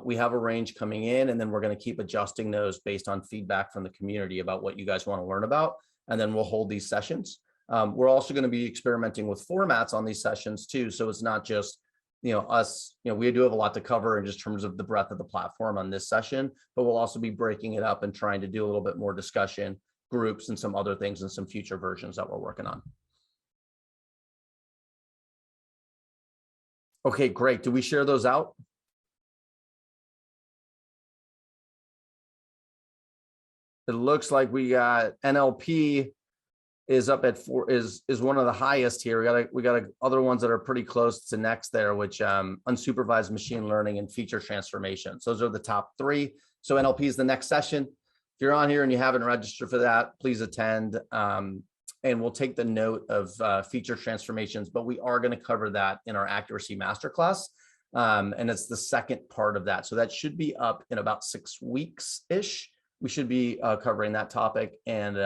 we have a range coming in, and then we're going to keep adjusting those based on feedback from the community about what you guys want to learn about, and then we'll hold these sessions. We're also going to be experimenting with formats on these sessions too, so it's not just us. We do have a lot to cover in just terms of the breadth of the platform on this session, but we'll also be breaking it up and trying to do a little bit more discussion, groups, and some other things, and some future versions that we're working on. Okay, great. Do we share those out? It looks like we got NLP is up at 4, is one of the highest here. We got other ones that are pretty close to next there, which unsupervised machine learning and feature transformations. Those are the top 3. So NLP is the next session. If you're on here and you haven't registered for that, please attend. And we'll take the note of feature transformations, but we are going to cover that in our accuracy masterclass. And it's the second part of that. So that should be up in about 6 weeks-ish. We should be covering that topic, and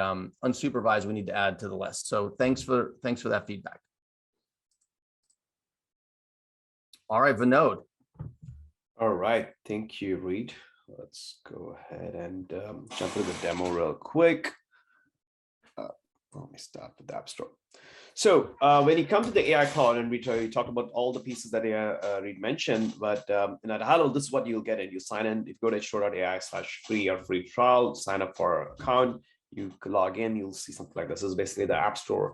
unsupervised we need to add to the list. So thanks for that feedback. All right, Vinod. All right, thank you, Reed. Let's go ahead and jump into the demo real quick. Let me start with the AppStore. So when you come to the AI Cloud, and we talk about all the pieces that Reed mentioned, but in a high level, this is what you'll get. And you sign in. If you go to H2O.ai/free or free trial, sign up for an account, you log in, you'll see something like this. This is basically the AppStore.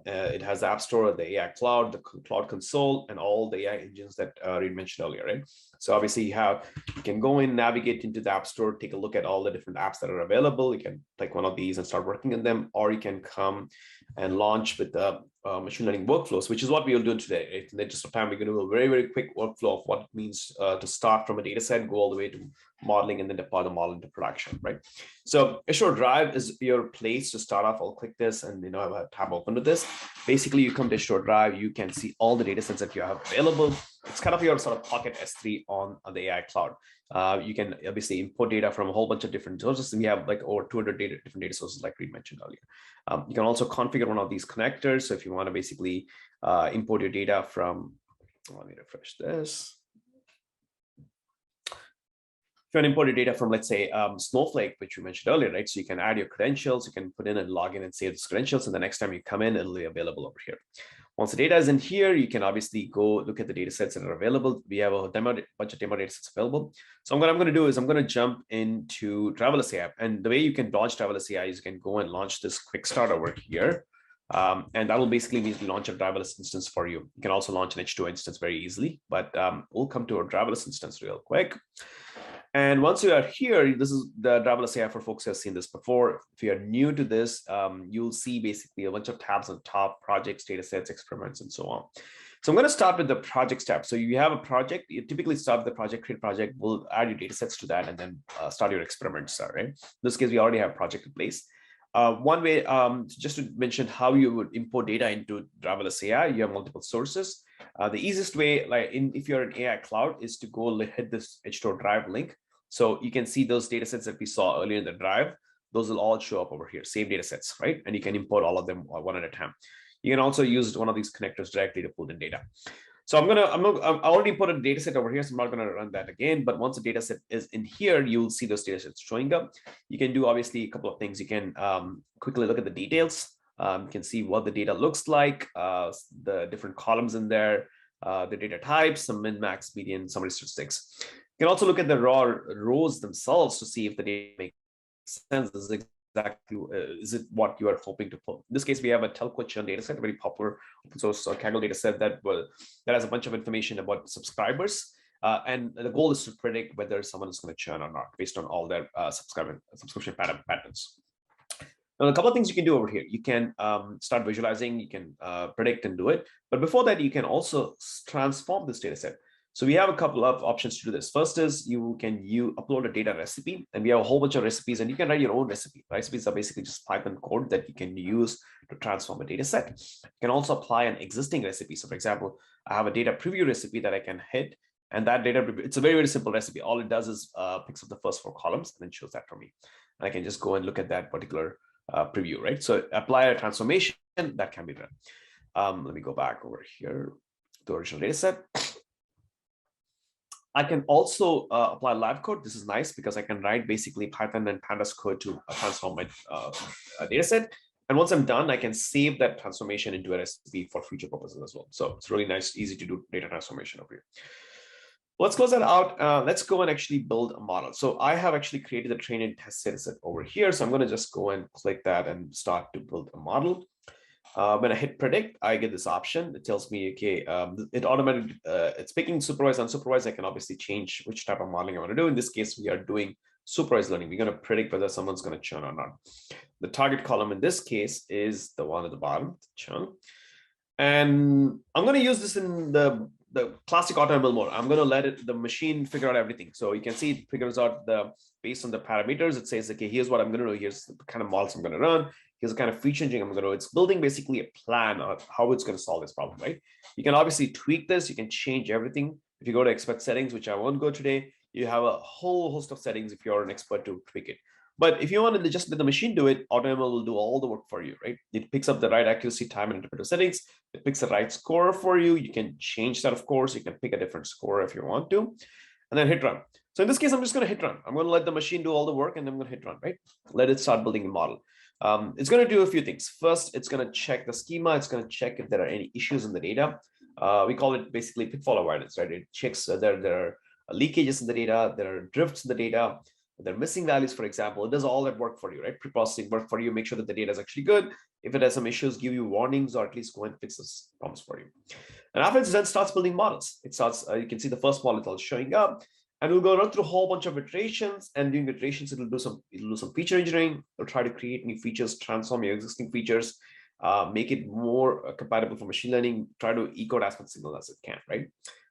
It has the AppStore, the AI Cloud, the Cloud Console, and all the AI engines that Reed mentioned earlier, right? So obviously you can go in, navigate into the AppStore, take a look at all the different apps that are available. You can pick one of these and start working on them, or you can come and launch with the machine learning workflows, which is what we will do today. Right? In the interest of time, we're going to do a very, very quick workflow of what it means to start from a data set, go all the way to modeling, and then deploy the model into production, right? So Azure Drive is your place to start off. I'll click this, and I have a tab open with this. Basically, you come to Azure Drive, you can see all the data sets that you have available. It's kind of your sort of pocket S3 on the AI Cloud. You can obviously import data from a whole bunch of different sources. We have like over 200 different data sources, like Reed mentioned earlier. You can also configure one of these connectors. So if you want to basically import your data from, let me refresh this. If you want to import your data from, let's say, Snowflake, which we mentioned earlier, right? So you can add your credentials, you can put in and log in and save those credentials, and the next time you come in, it'll be available over here. Once the data is in here, you can obviously go look at the data sets that are available. We have a bunch of demo data sets available. So what I'm going to do is I'm going to jump into Driverless AI. And the way you can launch Driverless AI is you can go and launch this quick start over here. And that will basically mean launch a driverless instance for you. You can also launch an H2O instance very easily, but we'll come to our driverless instance real quick. And once you are here, this is the Driverless AI for folks who have seen this before. If you are new to this, you'll see basically a bunch of tabs on top: projects, data sets, experiments, and so on. So I'm going to start with the projects tab. So you have a project, you typically start with the project, create project, we'll add your data sets to that and then start your experiments, right? In this case, we already have a project in place. One way, just to mention how you would import data into Driverless AI, you have multiple sources. The easiest way, like if you're in AI Cloud, is to go hit this H2O Drive link. So you can see those data sets that we saw earlier in the drive. Those will all show up over here, same data sets, right? And you can import all of them one at a time. You can also use one of these connectors directly to pull in data. So I already put a data set over here, so I'm not going to run that again. But once the data set is in here, you'll see those data sets showing up. You can do obviously a couple of things. You can quickly look at the details. You can see what the data looks like, the different columns in there, the data types, some min, max, median, summary statistics. You can also look at the raw rows themselves to see if the data makes sense. This is exactly is it what you are hoping to pull. In this case, we have a telco churn data set, a very popular open source Kaggle data set that has a bunch of information about subscribers. And the goal is to predict whether someone is going to churn or not based on all their subscription patterns. Now, a couple of things you can do over here. You can start visualizing, you can predict and do it. But before that, you can also transform this data set. So we have a couple of options to do this. First is you upload a data recipe, and we have a whole bunch of recipes, and you can write your own recipe. Recipes are basically just Python code that you can use to transform a data set. You can also apply an existing recipe. So for example, I have a data preview recipe that I can hit, and that data, it's a very, very simple recipe. All it does is picks up the first 4 columns and then shows that for me. And I can just go and look at that particular preview, right? So apply a transformation that can be done. Let me go back over here to the original data set. I can also apply live code. This is nice because I can write basically Python and Pandas code to transform my data set. And once I'm done, I can save that transformation into a recipe for future purposes as well. So it's really nice, easy to do data transformation over here. Let's close that out. Let's go and actually build a model. So I have actually created a train and test data set over here. So I'm going to just go and click that and start to build a model. When I hit predict, I get this option. It tells me, okay, it automatically, it's picking supervised, unsupervised. I can obviously change which type of modeling I want to do. In this case, we are doing supervised learning. We're going to predict whether someone's going to churn or not. The target column in this case is the one at the bottom, churn. And I'm going to use this in the classic AutoML mode. I'm going to let the machine figure out everything. So you can see it figures out based on the parameters. It says, okay, here's what I'm going to do. Here's the kind of models I'm going to run. Here's the kind of feature engineering I'm going to do. It's building basically a plan of how it's going to solve this problem, right? You can obviously tweak this. You can change everything. If you go to expert settings, which I won't go today, you have a whole host of settings if you're an expert to tweak it. But if you want to just let the machine do it, AutoML will do all the work for you, right? It picks up the right accuracy, time, and interpretive settings. It picks the right score for you. You can change that, of course. You can pick a different score if you want to, and then hit run. So in this case, I'm just going to hit run. I'm going to let the machine do all the work, and then I'm going to hit run, right? Let it start building a model. It's going to do a few things. First, it's going to check the schema. It's going to check if there are any issues in the data. We call it basically pitfall avoidance, right? It checks whether there are leakages in the data, there are drifts in the data, they're missing values, for example. It does all that work for you, right? Pre-processing work for you, make sure that the data is actually good. If it has some issues, give you warnings or at least go and fix those problems for you. And after it then starts building models. It starts, you can see the first model is showing up, and we'll go run through a whole bunch of iterations. And during iterations, it'll do some feature engineering. It'll try to create new features, transform your existing features, make it more compatible for machine learning, try to encode as much signal as it can, right?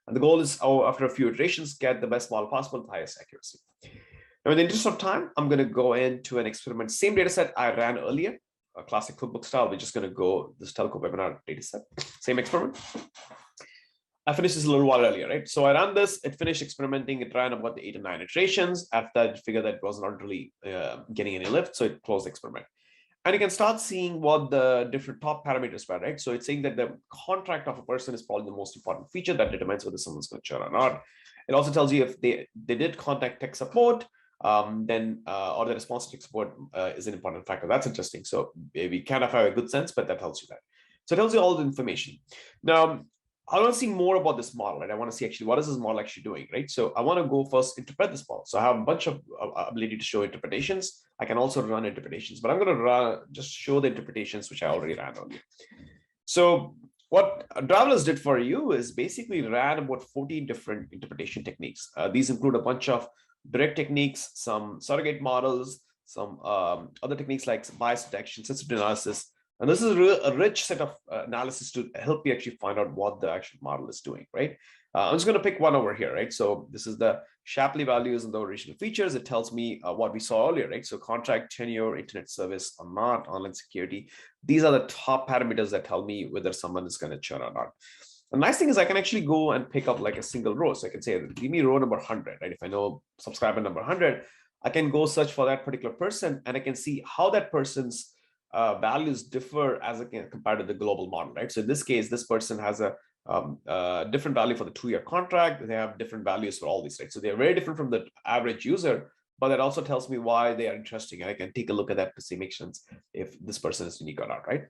And the goal is, after a few iterations, get the best model possible with highest accuracy. Now, in the interest of time, I'm going to go into an experiment. Same data set I ran earlier, a classic cookbook style. We're just going to go this telco webinar data set. Same experiment. I finished this a little while earlier, right? So I ran this. It finished experimenting. It ran about 8 or 9 iterations. After that, it figured that it was not really getting any lift, so it closed the experiment. And you can start seeing what the different top parameters were, right? So it's saying that the contract of a person is probably the most important feature that determines whether someone's going to churn or not. It also tells you if they did contact tech support, then or the response to tech support is an important factor. That's interesting. So we kind of have a good sense, but that tells you that. So it tells you all the information. Now, I want to see more about this model, right? I want to see actually what is this model actually doing, right? So I want to go first interpret this model. So I have a bunch of ability to show interpretations. I can also run interpretations, but I'm going to just show the interpretations which I already ran earlier. So what Driverless did for you is basically ran about 14 different interpretation techniques. These include a bunch of direct techniques, some surrogate models, some other techniques like bias detection, sensitivity analysis, And this is a rich set of analysis to help you actually find out what the actual model is doing, right? I'm just going to pick one over here, right? So this is the Shapley values and the original features. It tells me what we saw earlier, right? So contract, tenure, internet service or not, online security. These are the top parameters that tell me whether someone is going to churn or not. The nice thing is I can actually go and pick up like a single row. So I can say, give me row number 100, right? If I know subscriber number 100, I can go search for that particular person and I can see how that person's values differ as compared to the global model, right? So in this case, this person has a different value for the 2-year contract. They have different values for all these, right? So they're very different from the average user, but that also tells me why they are interesting. I can take a look at that to see, make sense if this person is unique or not, right?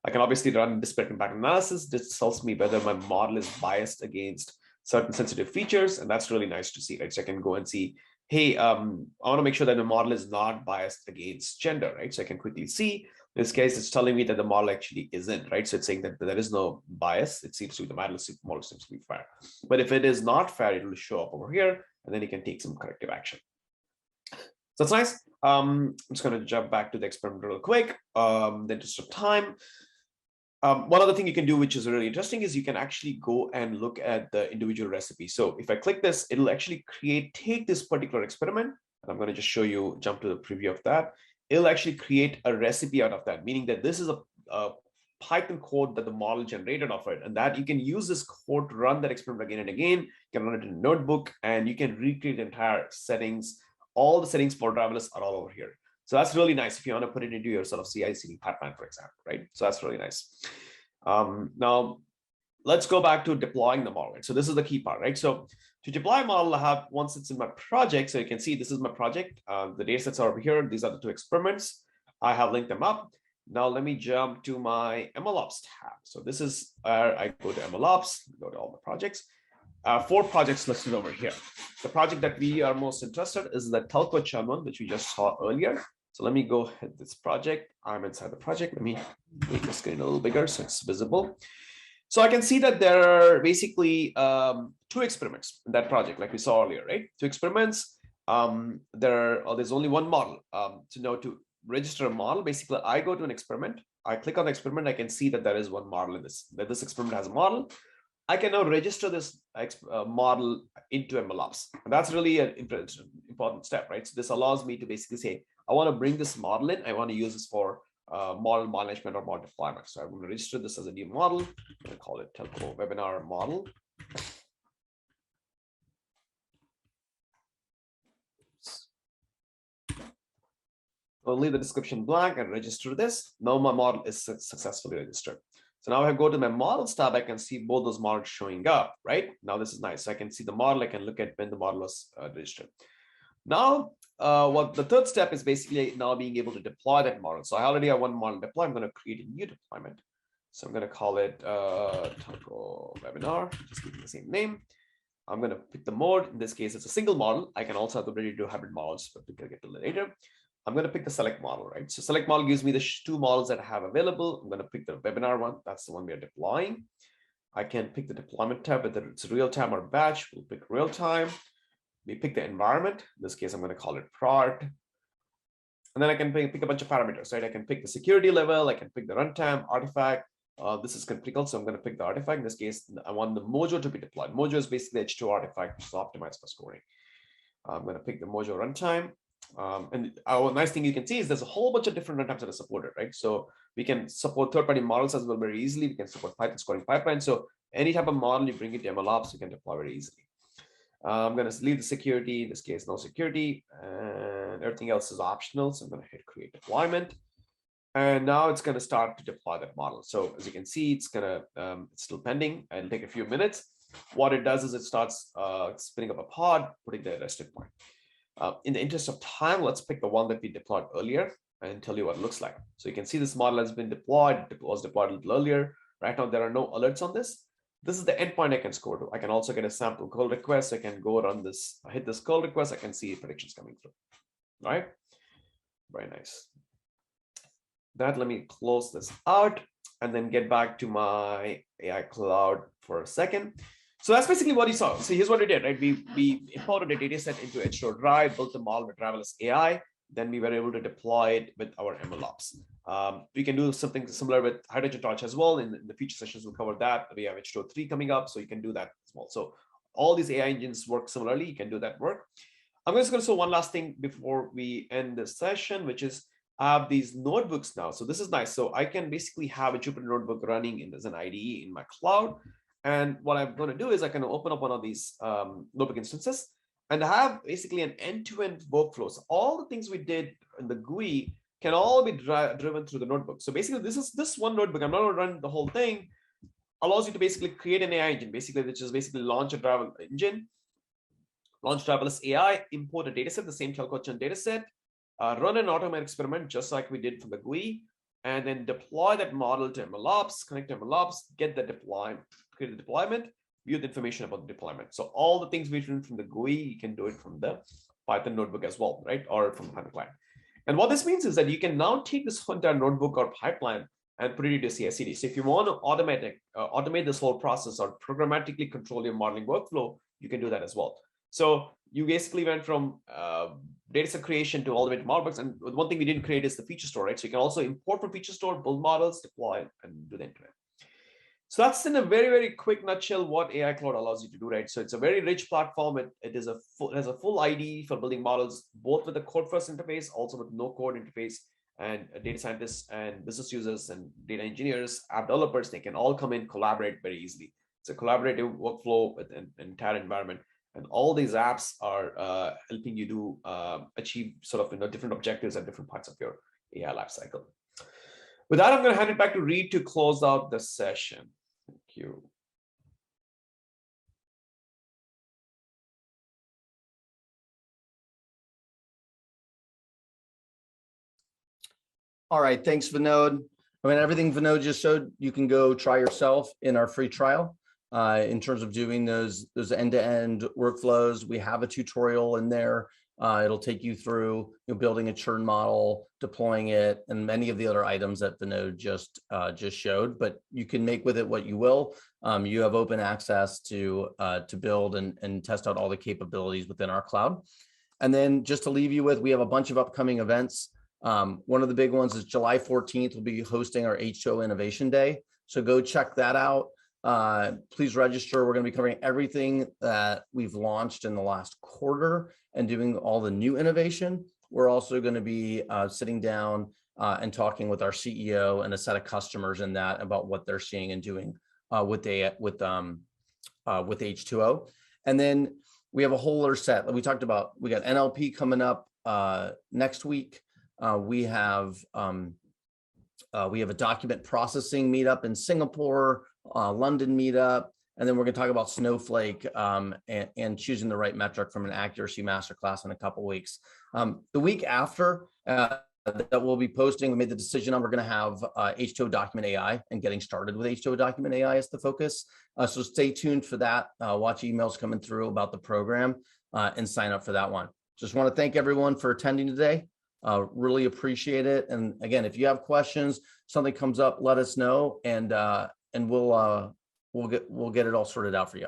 I can obviously run disparate impact analysis. This tells me whether my model is biased against certain sensitive features, and that's really nice to see, right? So I can go and see, hey, I want to make sure that the model is not biased against gender, right? So I can quickly see. In this case, it's telling me that the model actually isn't, right? So it's saying that there is no bias. It seems to be the model seems to be fair. But if it is not fair, it will show up over here, and then you can take some corrective action. So that's nice. I'm just going to jump back to the experiment real quick. The interest of time. One other thing you can do, which is really interesting, is you can actually go and look at the individual recipe. So if I click this, it'll actually take this particular experiment, and I'm going to just show you, jump to the preview of that. It'll actually create a recipe out of that, meaning that this is a Python code that the model generated of it, and that you can use this code to run that experiment again and again. You can run it in a notebook, and you can recreate the entire settings. All the settings for driverless are all over here. So that's really nice if you want to put it into your sort of CI/CD pipeline, for example, right? So that's really nice. Now, let's go back to deploying the model, right? So this is the key part, right? So to deploy a model, I have, once it's in my project, so you can see this is my project. The data sets are over here. These are the 2 experiments. I have linked them up. Now let me jump to my MLOps tab. So this is where I go to MLOps, go to all the projects. 4 projects listed over here. The project that we are most interested is the telco churn one, which we just saw earlier. So let me go hit this project. I'm inside the project. Let me make the screen a little bigger so it's visible. So I can see that there are basically 2 experiments in that project, like we saw earlier, right? 2 experiments. There's only one model. To register a model, basically I go to an experiment. I click on the experiment. I can see that there is one model in this. That this experiment has a model. I can now register this model into MLOps. And that's really an important step, right? So this allows me to basically say, I want to bring this model in. I want to use this for model management or model deployment. So I'm going to register this as a new model. I'm going to call it telco webinar model. I'll leave the description blank and register this. Now my model is successfully registered. So now if I go to my models tab, I can see both those models showing up, right? Now this is nice. So I can see the model. I can look at when the model was registered. Now, what the third step is basically now being able to deploy that model. So I already have one model deployed. I'm going to create a new deployment. So I'm going to call it telco webinar, just keeping the same name. I'm going to pick the mode. In this case, it's a single model. I can also have the ability to do hybrid models, but we'll get to that later. I'm going to pick the select model, right? So select model gives me the 2 models that I have available. I'm going to pick the webinar one. That's the one we are deploying. I can pick the deployment tab, whether it's real time or batch. We'll pick real time. We pick the environment. In this case, I'm going to call it prod. And then I can pick a bunch of parameters, right? I can pick the security level. I can pick the runtime, artifact. This is critical, so I'm going to pick the artifact. In this case, I want the Mojo to be deployed. Mojo is basically H2O artifact, which is optimized for scoring. I'm going to pick the Mojo runtime. And our nice thing you can see is there's a whole bunch of different runtimes that are supported, right? So we can support third-party models as well very easily. We can support Python scoring pipeline. So any type of model you bring it to MLOps, you can deploy very easily. I'm going to leave the security. In this case, no security, and everything else is optional. So I'm going to hit create deployment. And now it's going to start to deploy that model. So as you can see, it's still pending. It'll take a few minutes. What it does is it starts spinning up a pod, putting the rested point. In the interest of time, let's pick the one that we deployed earlier and tell you what it looks like. So you can see this model has been deployed. It was deployed a little earlier. Right now, there are no alerts on this. This is the endpoint I can score to. I can also get a sample call request. I can go run this, hit this call request. I can see predictions coming through. All right, very nice. Let me close this out and then get back to my AI Cloud for a second. So that's basically what you saw. So here's what we did, right? We imported a data set into H2O Drive, built a model with Driverless AI. then we were able to deploy it with our MLOps. We can do something similar with hydrogen torch as well. In the future sessions, we'll cover that. We have H2O 3 coming up, so you can do that as well. So all these AI engines work similarly. You can do that work. I'm just going to show one last thing before we end this session, which is I have these notebooks now. So this is nice. So I can basically have a Jupyter notebook running as an IDE in my cloud. And what I'm going to do is I can open up one of these notebook instances and have basically an end-to-end workflow. So all the things we did in the GUI can all be driven through the notebook. So basically, this one notebook, I'm not going to run the whole thing, allows you to basically create an AI engine, basically, which is basically launch a driver engine, launch Driverless AI, import a dataset, the same CalCoach dataset, run an AutoML experiment, just like we did for the GUI, and then deploy that model to MLOps, connect to MLOps, get the deployment, create the deployment, view the information about the deployment. So all the things we did from the GUI, you can do it from the Python notebook as well, right? Or from the Python client. And what this means is that you can now take this entire notebook or pipeline and put it into CI/CD. So if you want to automate this whole process or programmatically control your modeling workflow, you can do that as well. So you basically went from dataset creation to all the way to models. And one thing we didn't create is the feature store, right? So you can also import from feature store, build models, deploy, and do the end-to-end. So that's in a very, very quick nutshell what AI Cloud allows you to do, right? So it's a very rich platform. It has a full IDE for building models, both with the code-first interface, also with no-code interface, and data scientists and business users and data engineers, app developers, they can all come in, collaborate very easily. It's a collaborative workflow with an entire environment. And all these apps are helping you do achieve sort of different objectives at different parts of your AI lifecycle. With that, I'm going to hand it back to Reed to close out the session. Thank you. All right, thanks, Vinod. I mean, everything Vinod just showed, you can go try yourself in our free trial. In terms of doing those end-to-end workflows, we have a tutorial in there. It'll take you through building a churn model, deploying it, and many of the other items that Vinod just showed. But you can make with it what you will. You have open access to build and test out all the capabilities within our cloud. And then just to leave you with, we have a bunch of upcoming events. One of the big ones is July 14th. We'll be hosting our H2O Innovation Day. So go check that out. Please register. We're going to be covering everything that we've launched in the last quarter and doing all the new innovation. We're also going to be sitting down and talking with our CEO and a set of customers in that about what they're seeing and doing with H2O. And then we have a whole other set that we talked about. We got NLP coming up next week. We have a document processing meetup in Singapore, London meetup, and then we're going to talk about Snowflake and choosing the right metric from an accuracy masterclass in a couple of weeks. The week after that we'll be posting, we made the decision on we're going to have H2O Document AI and getting started with H2O Document AI as the focus. So stay tuned for that. Watch emails coming through about the program and sign up for that one. Just want to thank everyone for attending today. Really appreciate it. And again, if you have questions, something comes up, let us know, and we'll get it all sorted out for you.